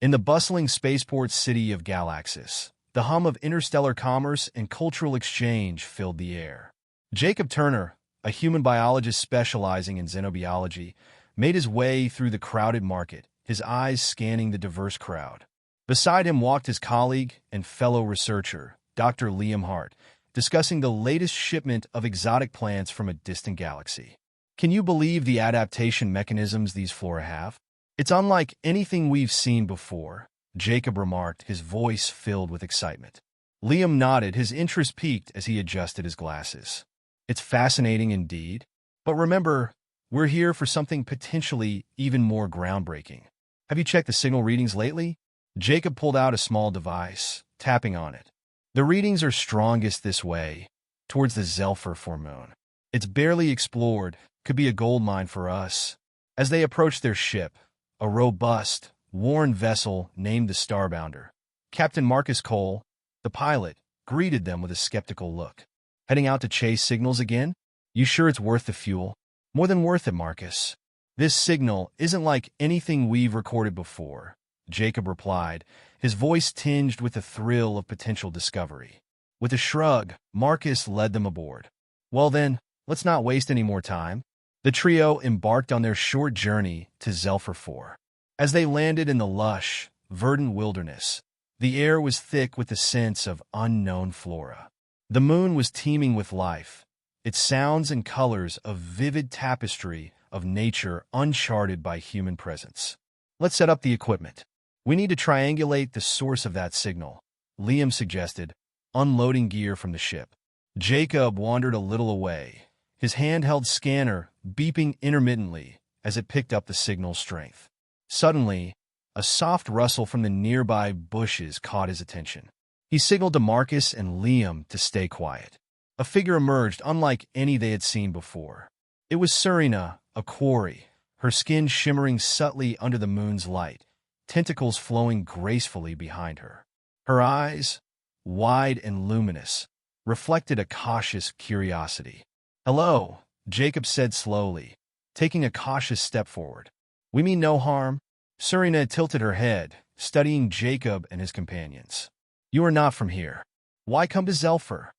In the bustling spaceport city of Galaxis, the hum of interstellar commerce and cultural exchange filled the air. Jacob Turner, a human biologist specializing in xenobiology, made his way through the crowded market, his eyes scanning the diverse crowd. Beside him walked his colleague and fellow researcher, Dr. Liam Hart, discussing the latest shipment of exotic plants from a distant galaxy. Can you believe the adaptation mechanisms these flora have? It's unlike anything we've seen before, Jacob remarked, his voice filled with excitement. Liam nodded, his interest piqued as he adjusted his glasses. It's fascinating indeed, but remember, we're here for something potentially even more groundbreaking. Have you checked the signal readings lately? Jacob pulled out a small device, tapping on it. The readings are strongest this way, towards the Zephyr 4 moon. It's barely explored, could be a gold mine for us. As they approached their ship, a robust, worn vessel named the Starbounder, Captain Marcus Cole, the pilot, greeted them with a skeptical look. Heading out to chase signals again? You sure it's worth the fuel? More than worth it, Marcus. This signal isn't like anything we've recorded before, Jacob replied, his voice tinged with the thrill of potential discovery. With a shrug, Marcus led them aboard. Well then, let's not waste any more time. The trio embarked on their short journey to Zephyr 4. As they landed in the lush, verdant wilderness, the air was thick with the sense of unknown flora. The moon was teeming with life, its sounds and colors a vivid tapestry of nature uncharted by human presence. Let's set up the equipment. We need to triangulate the source of that signal, Liam suggested, unloading gear from the ship. Jacob wandered a little away, his handheld scanner beeping intermittently as it picked up the signal's strength. Suddenly, a soft rustle from the nearby bushes caught his attention. He signaled to Marcus and Liam to stay quiet. A figure emerged unlike any they had seen before. It was Serena, a quarry, her skin shimmering subtly under the moon's light, tentacles flowing gracefully behind her. Her eyes, wide and luminous, reflected a cautious curiosity. "Hello," Jacob said slowly, taking a cautious step forward. "We mean no harm." Serena tilted her head, studying Jacob and his companions. "You are not from here. Why come to Zephyr?"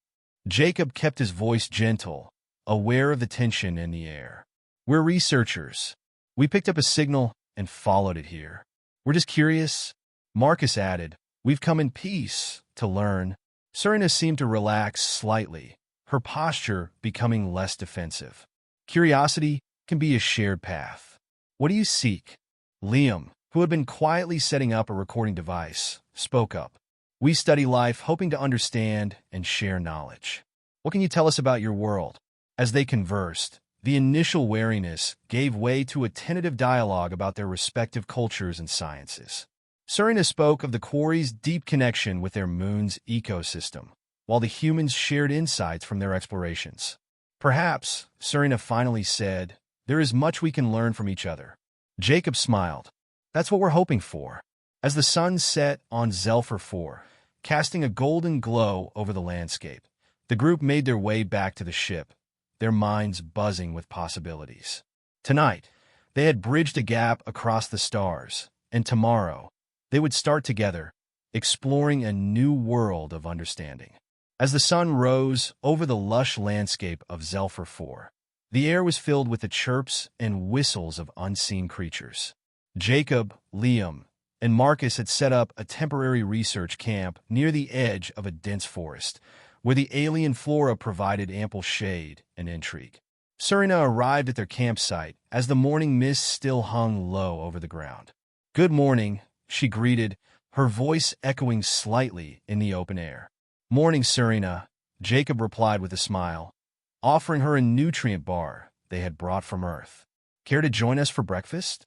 Jacob kept his voice gentle, aware of the tension in the air. "We're researchers. We picked up a signal and followed it here. We're just curious." Marcus added, "We've come in peace, to learn." Serena seemed to relax slightly, her posture becoming less defensive. Curiosity can be a shared path. "What do you seek?" Liam, who had been quietly setting up a recording device, spoke up. "We study life, hoping to understand and share knowledge. What can you tell us about your world?" As they conversed, the initial wariness gave way to a tentative dialogue about their respective cultures and sciences. Serena spoke of the quarry's deep connection with their moon's ecosystem, while the humans shared insights from their explorations. "Perhaps," Serena finally said, "there is much we can learn from each other." Jacob smiled. "That's what we're hoping for." As the sun set on Zephyr 4, casting a golden glow over the landscape, the group made their way back to the ship, their minds buzzing with possibilities. Tonight, they had bridged a gap across the stars, and tomorrow, they would start together, exploring a new world of understanding. As the sun rose over the lush landscape of Zephyr 4, the air was filled with the chirps and whistles of unseen creatures. Jacob, Liam, and Marcus had set up a temporary research camp near the edge of a dense forest, where the alien flora provided ample shade and intrigue. Serena arrived at their campsite as the morning mist still hung low over the ground. "Good morning," she greeted, her voice echoing slightly in the open air. "Morning, Serena," Jacob replied with a smile, offering her a nutrient bar they had brought from Earth. "Care to join us for breakfast?"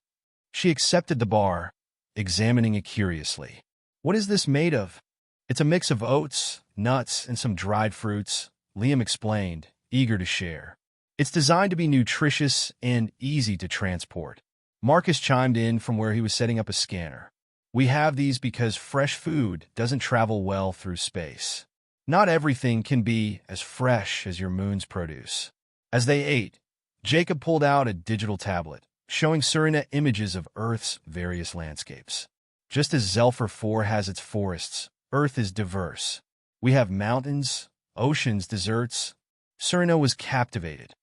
She accepted the bar, examining it curiously. "What is this made of?" "It's a mix of oats, nuts, and some dried fruits," Liam explained, eager to share. "It's designed to be nutritious and easy to transport." Marcus chimed in from where he was setting up a scanner. "We have these because fresh food doesn't travel well through space. Not everything can be as fresh as your moon's produce." As they ate, Jacob pulled out a digital tablet, showing Serena images of Earth's various landscapes. Just as Zelphur 4 has its forests, Earth is diverse. We have mountains, oceans, deserts. Serena was captivated.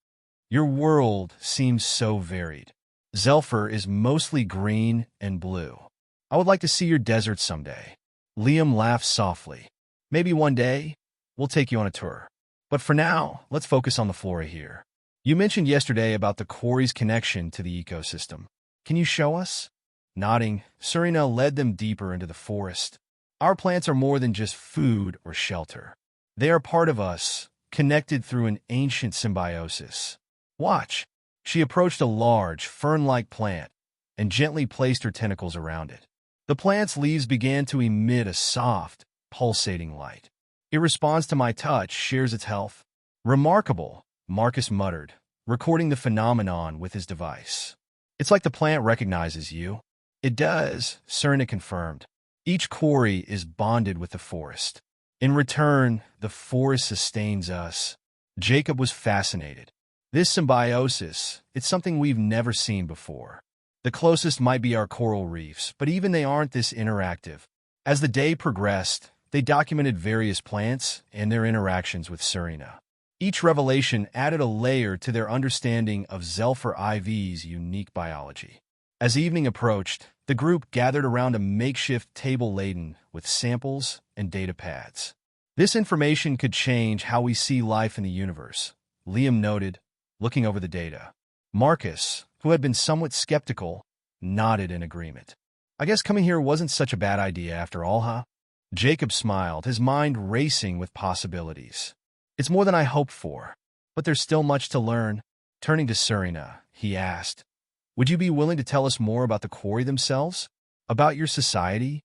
Your world seems so varied. Zelphur is mostly green and blue. I would like to see your desert someday. Liam laughed softly. Maybe one day, we'll take you on a tour. But for now, let's focus on the flora here. You mentioned yesterday about the quarry's connection to the ecosystem. Can you show us? Nodding, Serena led them deeper into the forest. Our plants are more than just food or shelter. They are part of us, connected through an ancient symbiosis. Watch. She approached a large, fern-like plant and gently placed her tentacles around it. The plant's leaves began to emit a soft, pulsating light. It responds to my touch, shares its health. Remarkable, Marcus muttered, recording the phenomenon with his device. It's like the plant recognizes you. It does, Serena confirmed. Each quarry is bonded with the forest. In return, the forest sustains us. Jacob was fascinated. This symbiosis, it's something we've never seen before. The closest might be our coral reefs, but even they aren't this interactive. As the day progressed, they documented various plants and their interactions with Serena. Each revelation added a layer to their understanding of Zelphur IV's unique biology. As evening approached, the group gathered around a makeshift table laden with samples and data pads. This information could change how we see life in the universe, Liam noted, looking over the data. Marcus, who had been somewhat skeptical, nodded in agreement. I guess coming here wasn't such a bad idea after all, huh? Jacob smiled, his mind racing with possibilities. It's more than I hoped for, but there's still much to learn. Turning to Serena, he asked, would you be willing to tell us more about the quarry themselves? About your society?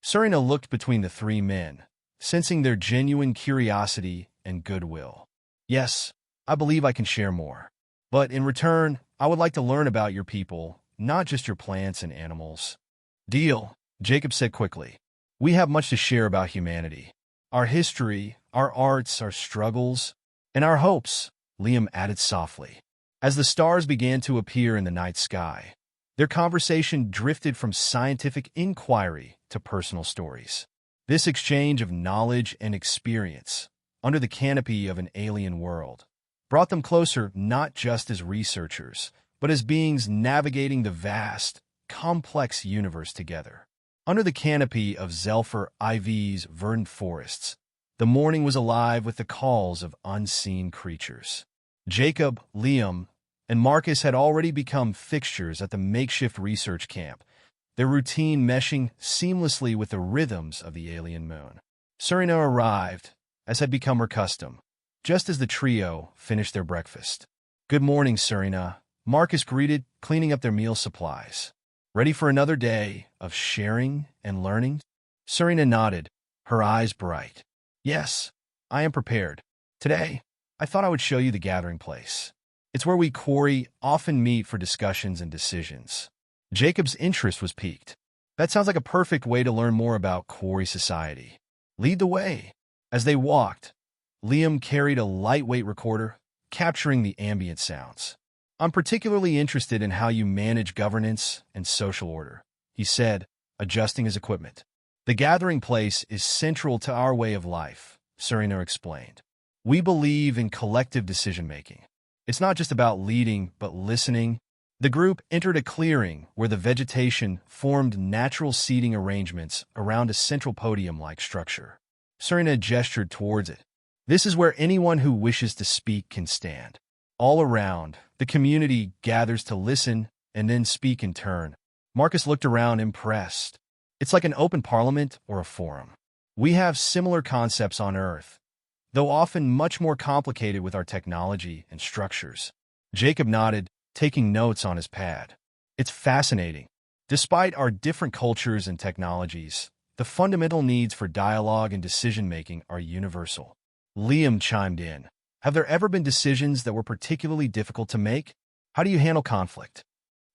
Serena looked between the three men, sensing their genuine curiosity and goodwill. Yes, I believe I can share more. But in return, I would like to learn about your people, not just your plants and animals. Deal, Jacob said quickly. We have much to share about humanity. Our history, our arts, our struggles, and our hopes, Liam added softly. As the stars began to appear in the night sky, their conversation drifted from scientific inquiry to personal stories. This exchange of knowledge and experience, under the canopy of an alien world, brought them closer not just as researchers, but as beings navigating the vast, complex universe together. Under the canopy of Zelphur IV's verdant forests, the morning was alive with the calls of unseen creatures. Jacob, Liam, and Marcus had already become fixtures at the makeshift research camp, their routine meshing seamlessly with the rhythms of the alien moon. Serena arrived, as had become her custom, just as the trio finished their breakfast. Good morning, Serena, Marcus greeted, cleaning up their meal supplies. Ready for another day of sharing and learning? Serena nodded, her eyes bright. Yes, I am prepared. Today, I thought I would show you the gathering place. It's where we quarry often meet for discussions and decisions. Jacob's interest was piqued. That sounds like a perfect way to learn more about quarry society. Lead the way. As they walked, Liam carried a lightweight recorder, capturing the ambient sounds. I'm particularly interested in how you manage governance and social order, he said, adjusting his equipment. The gathering place is central to our way of life, Serena explained. We believe in collective decision-making. It's not just about leading, but listening. The group entered a clearing where the vegetation formed natural seating arrangements around a central podium-like structure. Serena gestured towards it. This is where anyone who wishes to speak can stand. All around, the community gathers to listen and then speak in turn. Marcus looked around, impressed. It's like an open parliament or a forum. We have similar concepts on Earth, though often much more complicated with our technology and structures. Jacob nodded, taking notes on his pad. It's fascinating. Despite our different cultures and technologies, the fundamental needs for dialogue and decision-making are universal. Liam chimed in. Have there ever been decisions that were particularly difficult to make? How do you handle conflict?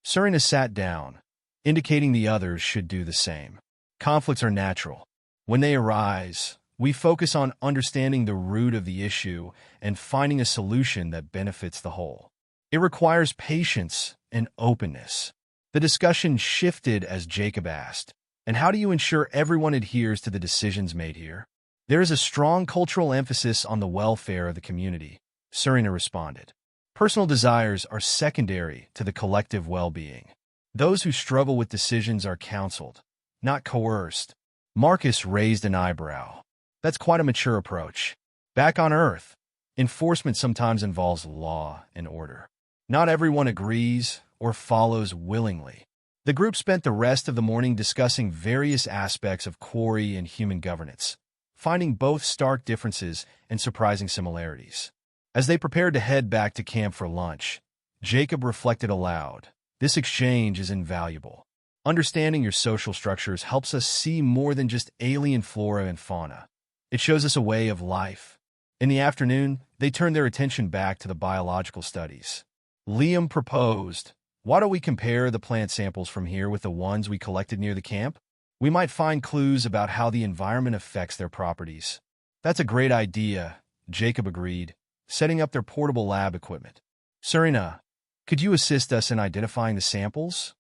Serena sat down, indicating the others should do the same. Conflicts are natural. When they arise, we focus on understanding the root of the issue and finding a solution that benefits the whole. It requires patience and openness. The discussion shifted as Jacob asked, And how do you ensure everyone adheres to the decisions made here? There is a strong cultural emphasis on the welfare of the community, Serena responded. Personal desires are secondary to the collective well-being. Those who struggle with decisions are counseled, not coerced. Marcus raised an eyebrow. That's quite a mature approach. Back on Earth, enforcement sometimes involves law and order. Not everyone agrees or follows willingly. The group spent the rest of the morning discussing various aspects of quarry and human governance, finding both stark differences and surprising similarities. As they prepared to head back to camp for lunch, Jacob reflected aloud. This exchange is invaluable. Understanding your social structures helps us see more than just alien flora and fauna. It shows us a way of life. In the afternoon, they turned their attention back to the biological studies. Liam proposed, "Why don't we compare the plant samples from here with the ones we collected near the camp? We might find clues about how the environment affects their properties." "That's a great idea," Jacob agreed, setting up their portable lab equipment. "Serena, could you assist us in identifying the samples?"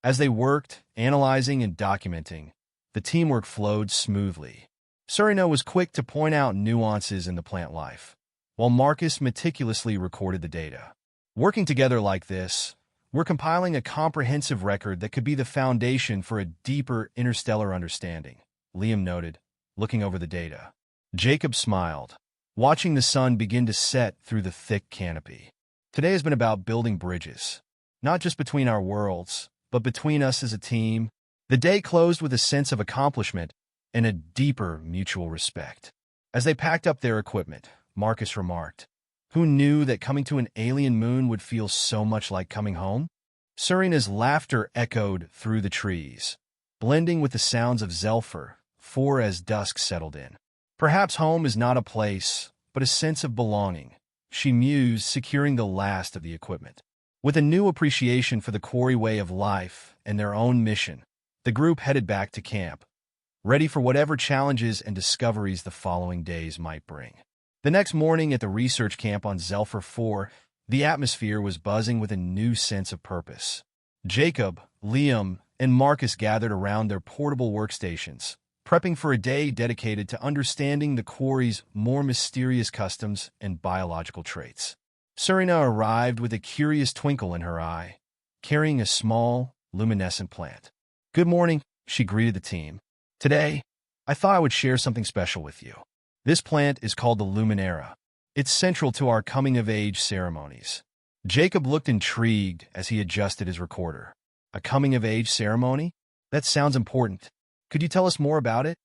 As they worked, analyzing and documenting, the teamwork flowed smoothly. Serena was quick to point out nuances in the plant life, while Marcus meticulously recorded the data. Working together like this, we're compiling a comprehensive record that could be the foundation for a deeper interstellar understanding, Liam noted, looking over the data. Jacob smiled, watching the sun begin to set through the thick canopy. Today has been about building bridges, not just between our worlds, but between us as a team. The day closed with a sense of accomplishment and a deeper mutual respect. As they packed up their equipment, Marcus remarked, "Who knew that coming to an alien moon would feel so much like coming home?" Serena's laughter echoed through the trees, blending with the sounds of Zelfur, as dusk settled in. "Perhaps home is not a place, but a sense of belonging," she mused, securing the last of the equipment. With a new appreciation for the quarry way of life and their own mission, the group headed back to camp, ready for whatever challenges and discoveries the following days might bring. The next morning at the research camp on Zelfur 4, the atmosphere was buzzing with a new sense of purpose. Jacob, Liam, and Marcus gathered around their portable workstations, prepping for a day dedicated to understanding the quarry's more mysterious customs and biological traits. Serena arrived with a curious twinkle in her eye, carrying a small, luminescent plant. "Good morning," she greeted the team. "Today, I thought I would share something special with you. This plant is called the Luminera. It's central to our coming-of-age ceremonies." Jacob looked intrigued as he adjusted his recorder. "A coming-of-age ceremony? That sounds important. Could you tell us more about it?"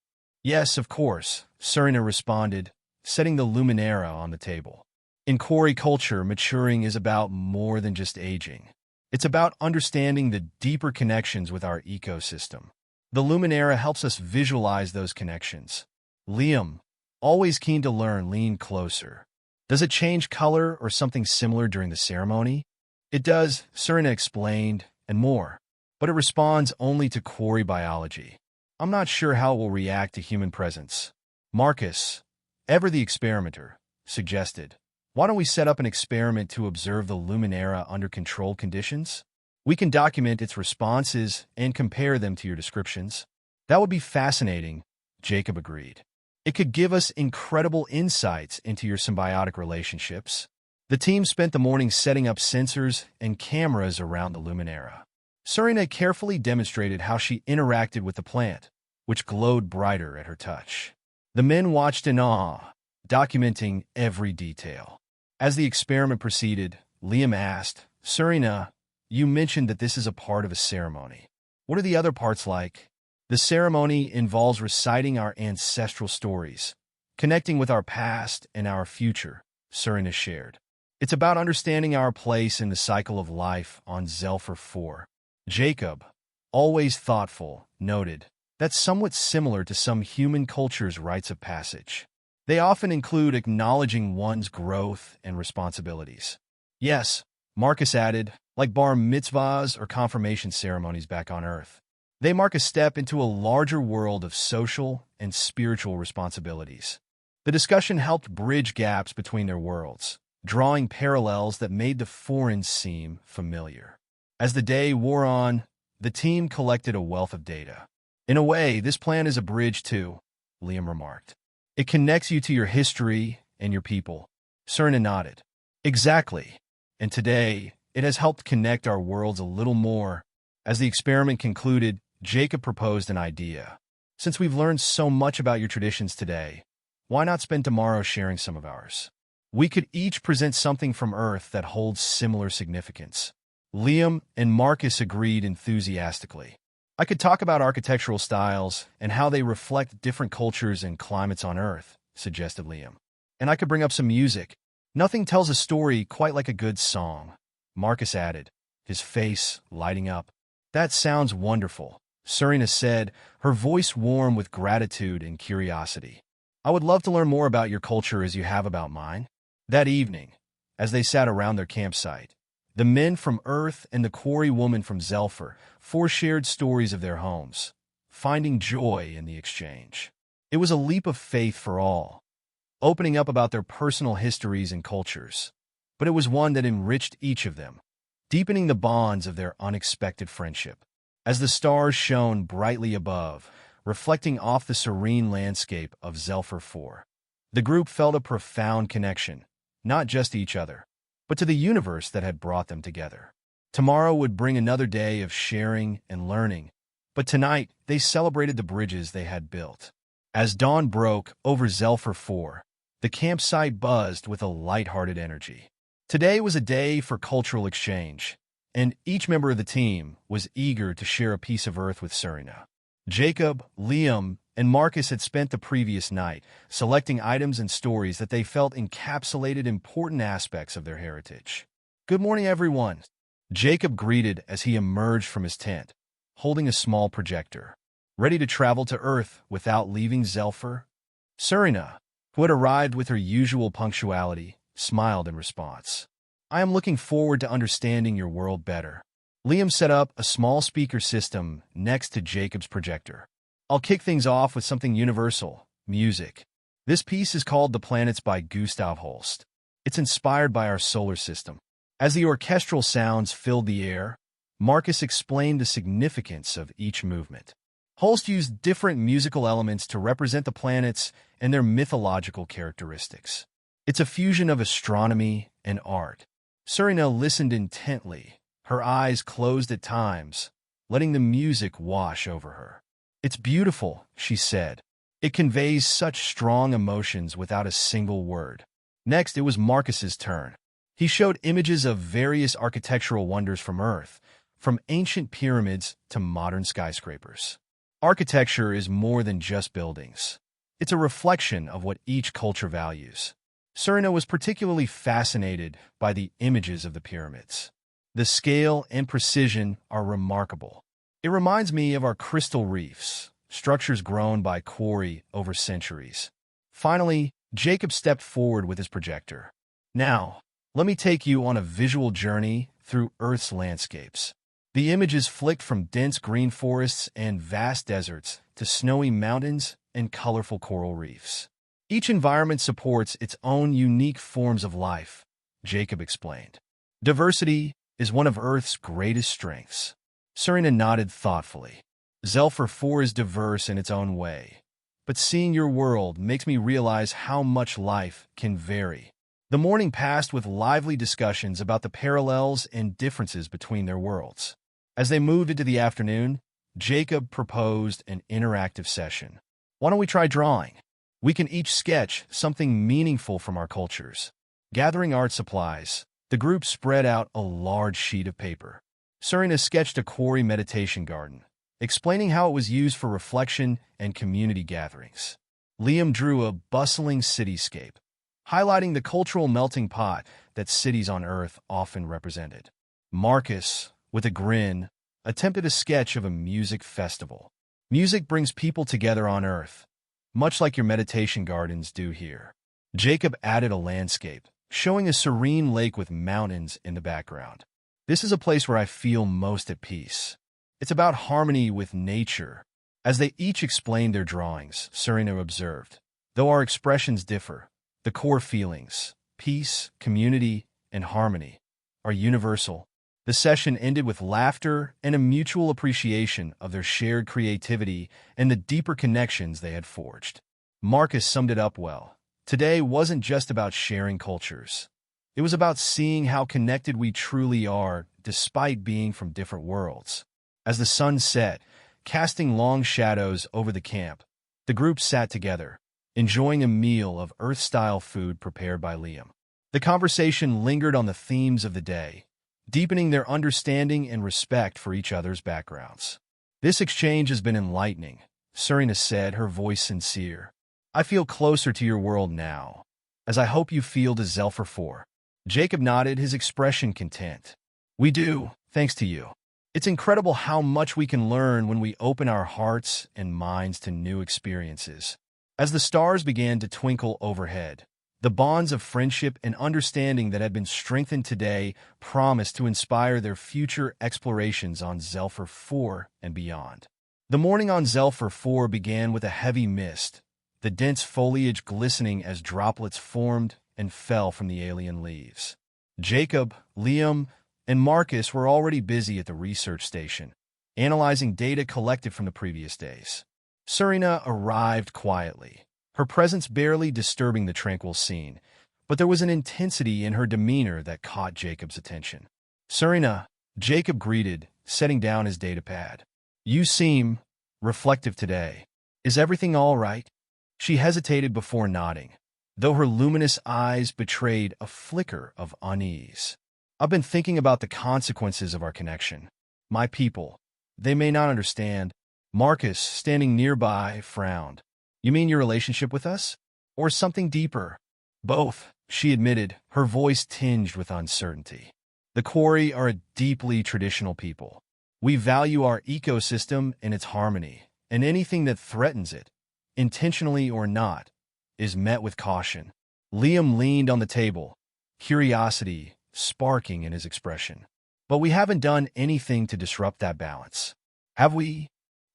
"Yes, of course," Serena responded, setting the Luminera on the table. In quarry culture, maturing is about more than just aging. It's about understanding the deeper connections with our ecosystem. The Luminera helps us visualize those connections. Liam, always keen to learn, leaned closer. "Does it change color or something similar during the ceremony?" "It does," Serena explained, "and more. But it responds only to quarry biology. I'm not sure how it will react to human presence." Marcus, ever the experimenter, suggested, "Why don't we set up an experiment to observe the Luminera under controlled conditions? We can document its responses and compare them to your descriptions." "That would be fascinating," Jacob agreed. "It could give us incredible insights into your symbiotic relationships." The team spent the morning setting up sensors and cameras around the Luminera. Serena carefully demonstrated how she interacted with the plant, which glowed brighter at her touch. The men watched in awe, documenting every detail. As the experiment proceeded, Liam asked, "Serena, you mentioned that this is a part of a ceremony. What are the other parts like?" "The ceremony involves reciting our ancestral stories, connecting with our past and our future," Serena shared. "It's about understanding our place in the cycle of life on Zelfur 4. Jacob, always thoughtful, noted, "That's somewhat similar to some human cultures' rites of passage. They often include acknowledging one's growth and responsibilities." "Yes," Marcus added, "like bar mitzvahs or confirmation ceremonies back on Earth. They mark a step into a larger world of social and spiritual responsibilities." The discussion helped bridge gaps between their worlds, drawing parallels that made the foreign seem familiar. As the day wore on, the team collected a wealth of data. In a way, this plan is a bridge too, Liam remarked. It connects you to your history and your people. Serena nodded. Exactly. And today, it has helped connect our worlds a little more. As the experiment concluded, Jacob proposed an idea. Since we've learned so much about your traditions today, why not spend tomorrow sharing some of ours? We could each present something from Earth that holds similar significance. Liam and Marcus agreed enthusiastically. I could talk about architectural styles and how they reflect different cultures and climates on Earth, suggested Liam. And I could bring up some music. Nothing tells a story quite like a good song, Marcus added, his face lighting up. That sounds wonderful, Serena said, her voice warm with gratitude and curiosity. I would love to learn more about your culture as you have about mine. That evening, as they sat around their campsite, the men from Earth and the quarry woman from Zelphyr foreshared stories of their homes, finding joy in the exchange. It was a leap of faith for all, opening up about their personal histories and cultures. But it was one that enriched each of them, deepening the bonds of their unexpected friendship. As the stars shone brightly above, reflecting off the serene landscape of Zelphyr 4, the group felt a profound connection, not just to each other, but to the universe that had brought them together. Tomorrow would bring another day of sharing and learning, but tonight they celebrated the bridges they had built. As dawn broke over Zelphyr 4, the campsite buzzed with a light-hearted energy. Today was a day for cultural exchange, and each member of the team was eager to share a piece of Earth with Serena. Jacob, Liam, and Marcus had spent the previous night selecting items and stories that they felt encapsulated important aspects of their heritage. Good morning, everyone, Jacob greeted as he emerged from his tent, holding a small projector. Ready to travel to Earth without leaving Zelphyr? Serena, who had arrived with her usual punctuality, smiled in response. I am looking forward to understanding your world better. Liam set up a small speaker system next to Jacob's projector. I'll kick things off with something universal, music. This piece is called The Planets by Gustav Holst. It's inspired by our solar system. As the orchestral sounds filled the air, Marcus explained the significance of each movement. Holst used different musical elements to represent the planets and their mythological characteristics. It's a fusion of astronomy and art. Serena listened intently, her eyes closed at times, letting the music wash over her. It's beautiful, she said. It conveys such strong emotions without a single word. Next, it was Marcus's turn. He showed images of various architectural wonders from Earth, from ancient pyramids to modern skyscrapers. Architecture is more than just buildings. It's a reflection of what each culture values. Serena was particularly fascinated by the images of the pyramids. The scale and precision are remarkable. It reminds me of our crystal reefs, structures grown by quarry over centuries. Finally, Jacob stepped forward with his projector. Now, let me take you on a visual journey through Earth's landscapes. The images flicked from dense green forests and vast deserts to snowy mountains and colorful coral reefs. Each environment supports its own unique forms of life, Jacob explained. Diversity is one of Earth's greatest strengths. Serena nodded thoughtfully. Zelphyr 4 is diverse in its own way, but seeing your world makes me realize how much life can vary. The morning passed with lively discussions about the parallels and differences between their worlds. As they moved into the afternoon, Jacob proposed an interactive session. Why don't we try drawing? We can each sketch something meaningful from our cultures. Gathering art supplies, the group spread out a large sheet of paper. Serena sketched a quarry meditation garden, explaining how it was used for reflection and community gatherings. Liam drew a bustling cityscape, highlighting the cultural melting pot that cities on Earth often represented. Marcus, with a grin, attempted a sketch of a music festival. Music brings people together on Earth, much like your meditation gardens do here. Jacob added a landscape, showing a serene lake with mountains in the background. This is a place where I feel most at peace. It's about harmony with nature. As they each explained their drawings, Serena observed, though our expressions differ, the core feelings, peace, community, and harmony, are universal. The session ended with laughter and a mutual appreciation of their shared creativity and the deeper connections they had forged. Marcus summed it up well. Today wasn't just about sharing cultures. It was about seeing how connected we truly are, despite being from different worlds. As the sun set, casting long shadows over the camp, the group sat together, enjoying a meal of Earth-style food prepared by Liam. The conversation lingered on the themes of the day, deepening their understanding and respect for each other's backgrounds. "This exchange has been enlightening," Serena said, her voice sincere. "I feel closer to your world now, as I hope you feel to Zephyr 4. Jacob nodded, his expression content. "We do, thanks to you. It's incredible how much we can learn when we open our hearts and minds to new experiences." As the stars began to twinkle overhead, the bonds of friendship and understanding that had been strengthened today promised to inspire their future explorations on Zephyr 4 and beyond. The morning on Zephyr 4 began with a heavy mist, the dense foliage glistening as droplets formed and fell from the alien leaves. Jacob, Liam, and Marcus were already busy at the research station, analyzing data collected from the previous days. Serena arrived quietly, her presence barely disturbing the tranquil scene, but there was an intensity in her demeanor that caught Jacob's attention. "Serena," Jacob greeted, setting down his datapad. "You seem reflective today. Is everything all right?" She hesitated before nodding, though her luminous eyes betrayed a flicker of unease. "I've been thinking about the consequences of our connection. My people, they may not understand." Marcus, standing nearby, frowned. "You mean your relationship with us? Or something deeper?" "Both," she admitted, her voice tinged with uncertainty. "The Quarry are a deeply traditional people. We value our ecosystem and its harmony, and anything that threatens it, intentionally or not, is met with caution." Liam leaned on the table, curiosity sparking in his expression. "But we haven't done anything to disrupt that balance, have we?"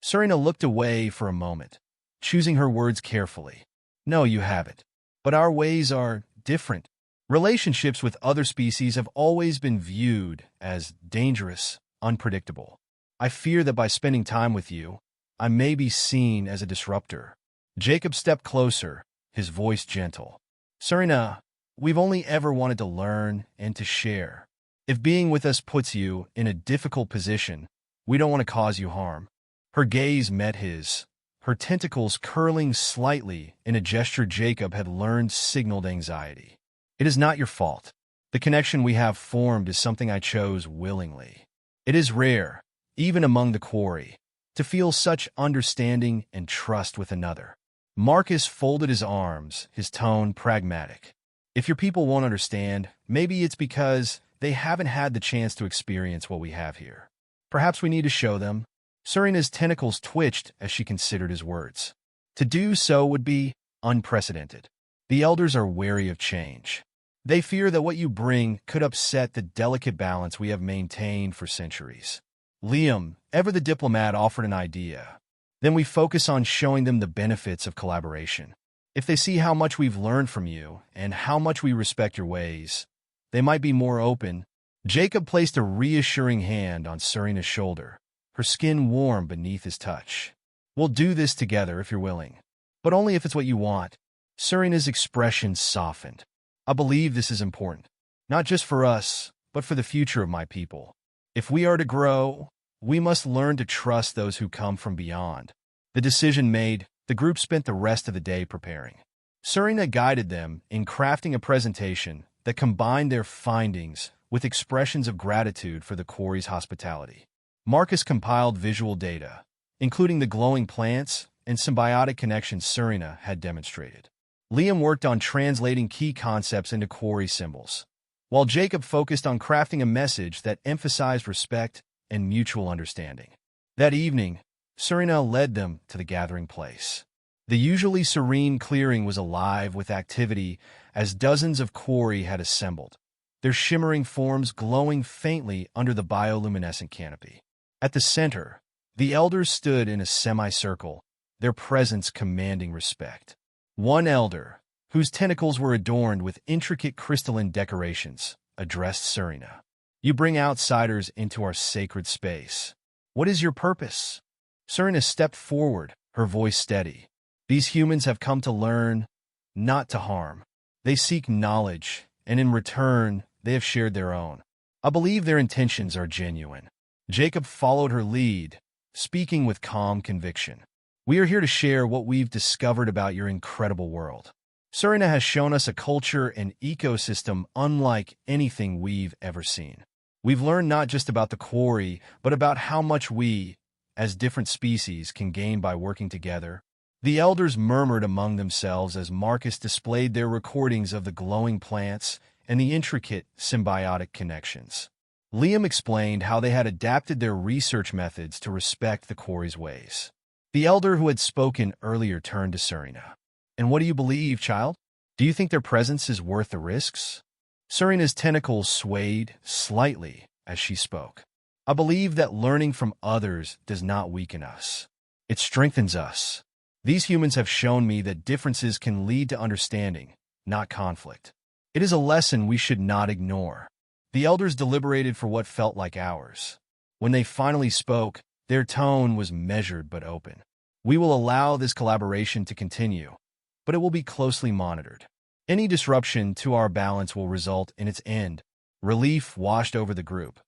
Serena looked away for a moment, choosing her words carefully. "No, you haven't. But our ways are different. Relationships with other species have always been viewed as dangerous, unpredictable. I fear that by spending time with you, I may be seen as a disruptor." Jacob stepped closer, his voice gentle. "Serena, we've only ever wanted to learn and to share. If being with us puts you in a difficult position, we don't want to cause you harm." Her gaze met his, her tentacles curling slightly in a gesture Jacob had learned signaled anxiety. "It is not your fault. The connection we have formed is something I chose willingly. It is rare, even among the Quarry, to feel such understanding and trust with another." Marcus folded his arms, his tone pragmatic. "If your people won't understand, maybe it's because they haven't had the chance to experience what we have here. Perhaps we need to show them." Serena's tentacles twitched as she considered his words. "To do so would be unprecedented. The elders are wary of change. They fear that what you bring could upset the delicate balance we have maintained for centuries." Liam, ever the diplomat, offered an idea. "Then we focus on showing them the benefits of collaboration. If they see how much we've learned from you and how much we respect your ways, they might be more open." Jacob placed a reassuring hand on Serena's shoulder, her skin warm beneath his touch. "We'll do this together if you're willing. But only if it's what you want." Serena's expression softened. "I believe this is important, not just for us, but for the future of my people. If we are to grow, we must learn to trust those who come from beyond." The decision made, the group spent the rest of the day preparing. Serena guided them in crafting a presentation that combined their findings with expressions of gratitude for the Quarry's hospitality. Marcus compiled visual data, including the glowing plants and symbiotic connections Serena had demonstrated. Liam worked on translating key concepts into Quarry symbols, while Jacob focused on crafting a message that emphasized respect and mutual understanding. That evening, Serena led them to the gathering place. The usually serene clearing was alive with activity as dozens of Quarry had assembled, their shimmering forms glowing faintly under the bioluminescent canopy. At the center, the elders stood in a semicircle, their presence commanding respect. One elder, whose tentacles were adorned with intricate crystalline decorations, addressed Serena. You bring outsiders into our sacred space. What is your purpose? Serena stepped forward, her voice steady. These humans have come to learn, not to harm. They seek knowledge, and in return, they have shared their own. I believe their intentions are genuine. Jacob followed her lead, speaking with calm conviction. We are here to share what we've discovered about your incredible world. Serena has shown us a culture and ecosystem unlike anything we've ever seen. We've learned not just about the quarry, but about how much we, as different species, can gain by working together. The elders murmured among themselves as Marcus displayed their recordings of the glowing plants and the intricate symbiotic connections. Liam explained how they had adapted their research methods to respect the quarry's ways. The elder who had spoken earlier turned to Serena. And what do you believe, child? Do you think their presence is worth the risks? Serena's tentacles swayed slightly as she spoke. I believe that learning from others does not weaken us. It strengthens us. These humans have shown me that differences can lead to understanding, not conflict. It is a lesson we should not ignore. The elders deliberated for what felt like hours. When they finally spoke, their tone was measured but open. We will allow this collaboration to continue, but it will be closely monitored. Any disruption to our balance will result in its end. Relief washed over the group,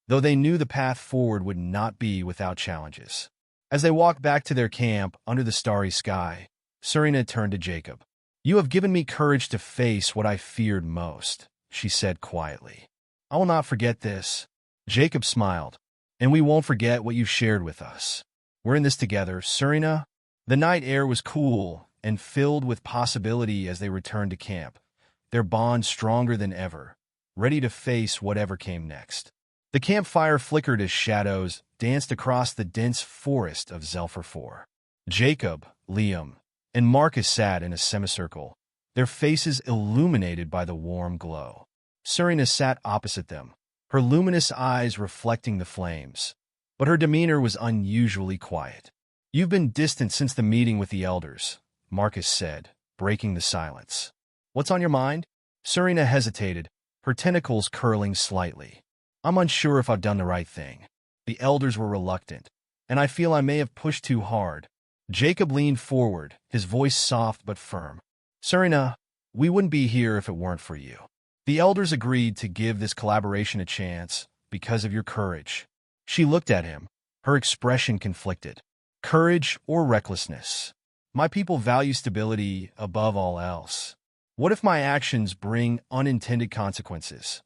though they knew the path forward would not be without challenges. As they walked back to their camp under the starry sky, Serena turned to Jacob. You have given me courage to face what I feared most, she said quietly. I will not forget this. Jacob smiled. And we won't forget what you've shared with us. We're in this together, Serena. The night air was cool and filled with possibility as they returned to camp, their bond stronger than ever, ready to face whatever came next. The campfire flickered as shadows danced across the dense forest of Zelphir 4. Jacob, Liam, and Marcus sat in a semicircle, their faces illuminated by the warm glow. Serena sat opposite them, her luminous eyes reflecting the flames, but her demeanor was unusually quiet. You've been distant since the meeting with the elders, Marcus said, breaking the silence. What's on your mind? Serena hesitated, her tentacles curling slightly. I'm unsure if I've done the right thing. The elders were reluctant, and I feel I may have pushed too hard. Jacob leaned forward, his voice soft but firm. Serena, we wouldn't be here if it weren't for you. The elders agreed to give this collaboration a chance because of your courage. She looked at him, her expression conflicted. Courage or recklessness? My people value stability above all else. What if my actions bring unintended consequences?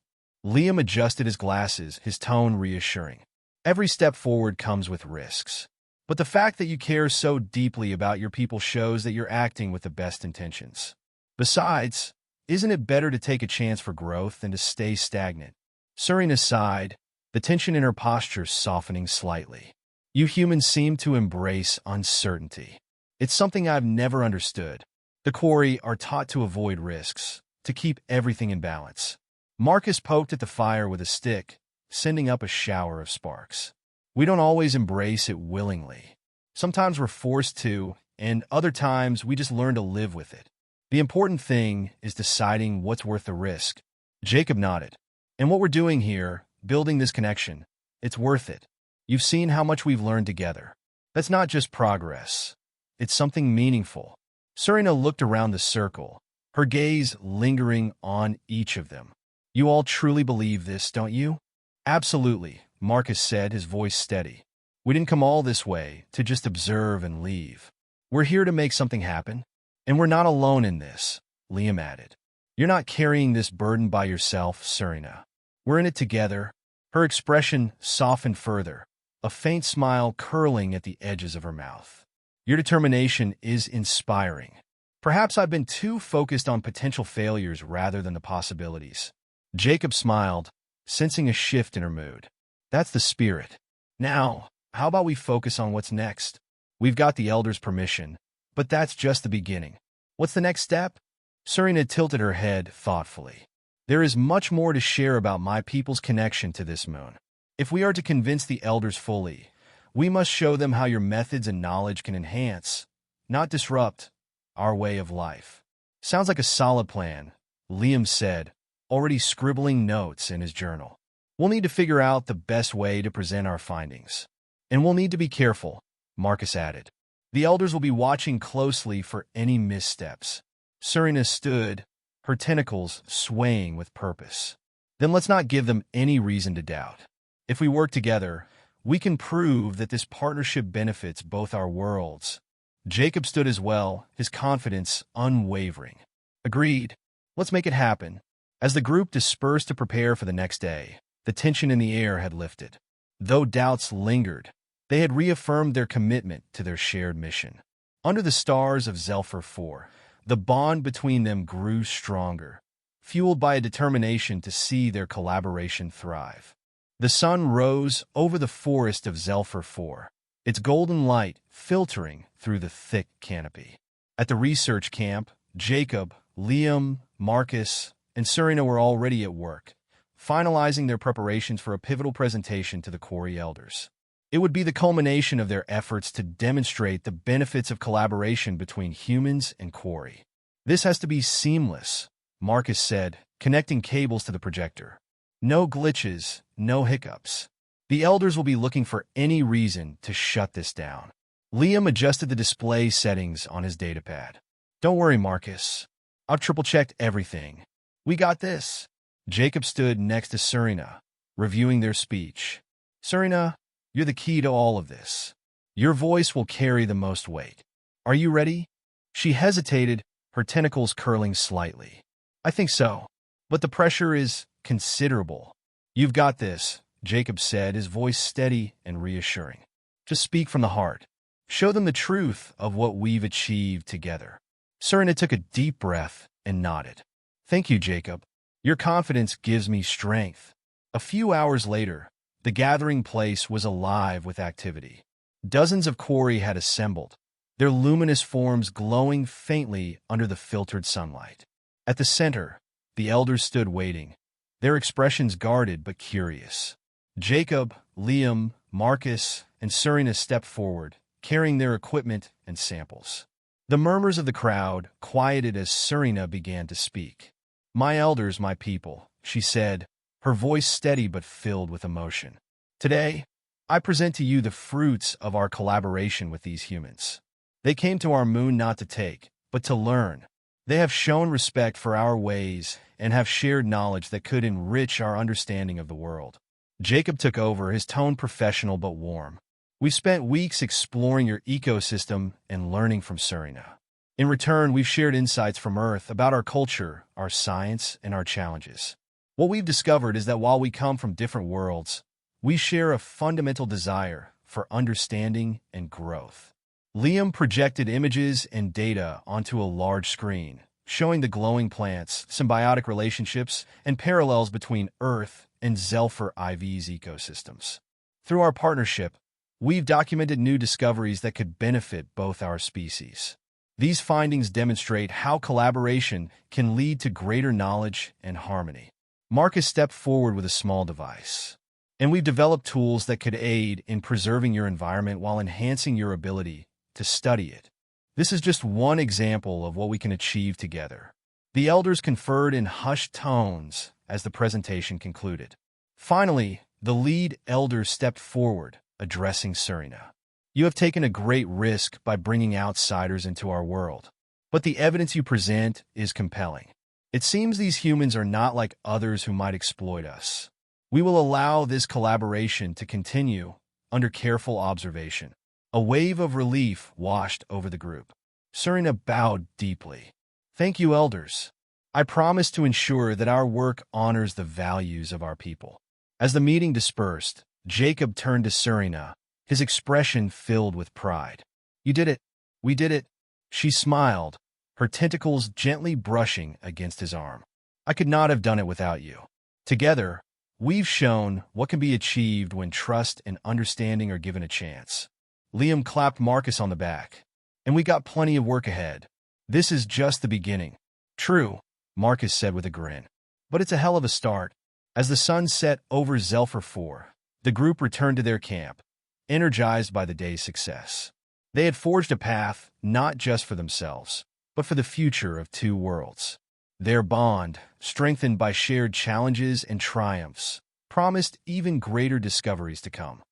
Liam adjusted his glasses, his tone reassuring. Every step forward comes with risks. But the fact that you care so deeply about your people shows that you're acting with the best intentions. Besides, isn't it better to take a chance for growth than to stay stagnant? Serena sighed, the tension in her posture softening slightly. You humans seem to embrace uncertainty. It's something I've never understood. The quarry are taught to avoid risks, to keep everything in balance. Marcus poked at the fire with a stick, sending up a shower of sparks. We don't always embrace it willingly. Sometimes we're forced to, and other times we just learn to live with it. The important thing is deciding what's worth the risk. Jacob nodded. And what we're doing here, building this connection, it's worth it. You've seen how much we've learned together. That's not just progress. It's something meaningful. Serena looked around the circle, her gaze lingering on each of them. You all truly believe this, don't you? Absolutely, Marcus said, his voice steady. We didn't come all this way to just observe and leave. We're here to make something happen. And we're not alone in this, Liam added. You're not carrying this burden by yourself, Serena. We're in it together. Her expression softened further, a faint smile curling at the edges of her mouth. Your determination is inspiring. Perhaps I've been too focused on potential failures rather than the possibilities. Jacob smiled, sensing a shift in her mood. That's the spirit. Now, how about we focus on what's next? We've got the elders' permission, but that's just the beginning. What's the next step? Serena tilted her head thoughtfully. There is much more to share about my people's connection to this moon. If we are to convince the elders fully, we must show them how your methods and knowledge can enhance, not disrupt, our way of life. Sounds like a solid plan, Liam said, already scribbling notes in his journal. We'll need to figure out the best way to present our findings. And we'll need to be careful, Marcus added. The elders will be watching closely for any missteps. Serena stood, her tentacles swaying with purpose. Then let's not give them any reason to doubt. If we work together, we can prove that this partnership benefits both our worlds. Jacob stood as well, his confidence unwavering. Agreed. Let's make it happen. As the group dispersed to prepare for the next day, the tension in the air had lifted. Though doubts lingered, they had reaffirmed their commitment to their shared mission. Under the stars of Zephyr 4, the bond between them grew stronger, fueled by a determination to see their collaboration thrive. The sun rose over the forest of Zephyr 4, its golden light filtering through the thick canopy. At the research camp, Jacob, Liam, Marcus, and Serena were already at work, finalizing their preparations for a pivotal presentation to the Quarry elders. It would be the culmination of their efforts to demonstrate the benefits of collaboration between humans and Quarry. This has to be seamless, Marcus said, connecting cables to the projector. No glitches, no hiccups. The elders will be looking for any reason to shut this down. Liam adjusted the display settings on his datapad. Don't worry, Marcus. I've triple-checked everything. We got this. Jacob stood next to Serena, reviewing their speech. Serena, you're the key to all of this. Your voice will carry the most weight. Are you ready? She hesitated, her tentacles curling slightly. I think so, but the pressure is considerable. You've got this, Jacob said, his voice steady and reassuring. Just speak from the heart. Show them the truth of what we've achieved together. Serena took a deep breath and nodded. Thank you, Jacob. Your confidence gives me strength. A few hours later, the gathering place was alive with activity. Dozens of Quarry had assembled, their luminous forms glowing faintly under the filtered sunlight. At the center, the elders stood waiting, their expressions guarded but curious. Jacob, Liam, Marcus, and Serena stepped forward, carrying their equipment and samples. The murmurs of the crowd quieted as Serena began to speak. My elders, my people, she said, her voice steady but filled with emotion. Today, I present to you the fruits of our collaboration with these humans. They came to our moon not to take, but to learn. They have shown respect for our ways and have shared knowledge that could enrich our understanding of the world. Jacob took over, his tone professional but warm. We've spent weeks exploring your ecosystem and learning from Serena. In return, we've shared insights from Earth about our culture, our science, and our challenges. What we've discovered is that while we come from different worlds, we share a fundamental desire for understanding and growth. Liam projected images and data onto a large screen, showing the glowing plants, symbiotic relationships, and parallels between Earth and Zephyr IV's ecosystems. Through our partnership, we've documented new discoveries that could benefit both our species. These findings demonstrate how collaboration can lead to greater knowledge and harmony. Marcus stepped forward with a small device. And we've developed tools that could aid in preserving your environment while enhancing your ability to study it. This is just one example of what we can achieve together. The elders conferred in hushed tones as the presentation concluded. Finally, the lead elder stepped forward, addressing Serena. You have taken a great risk by bringing outsiders into our world, but the evidence you present is compelling. It seems these humans are not like others who might exploit us. We will allow this collaboration to continue under careful observation. A wave of relief washed over the group. Serena bowed deeply. Thank you, elders. I promise to ensure that our work honors the values of our people. As the meeting dispersed, Jacob turned to Serena, his expression filled with pride. You did it. We did it. She smiled, her tentacles gently brushing against his arm. I could not have done it without you. Together, we've shown what can be achieved when trust and understanding are given a chance. Liam clapped Marcus on the back. And we got plenty of work ahead. This is just the beginning. True, Marcus said with a grin. But it's a hell of a start. As the sun set over Zephyr 4, the group returned to their camp, energized by the day's success. They had forged a path not just for themselves, but for the future of two worlds. Their bond, strengthened by shared challenges and triumphs, promised even greater discoveries to come.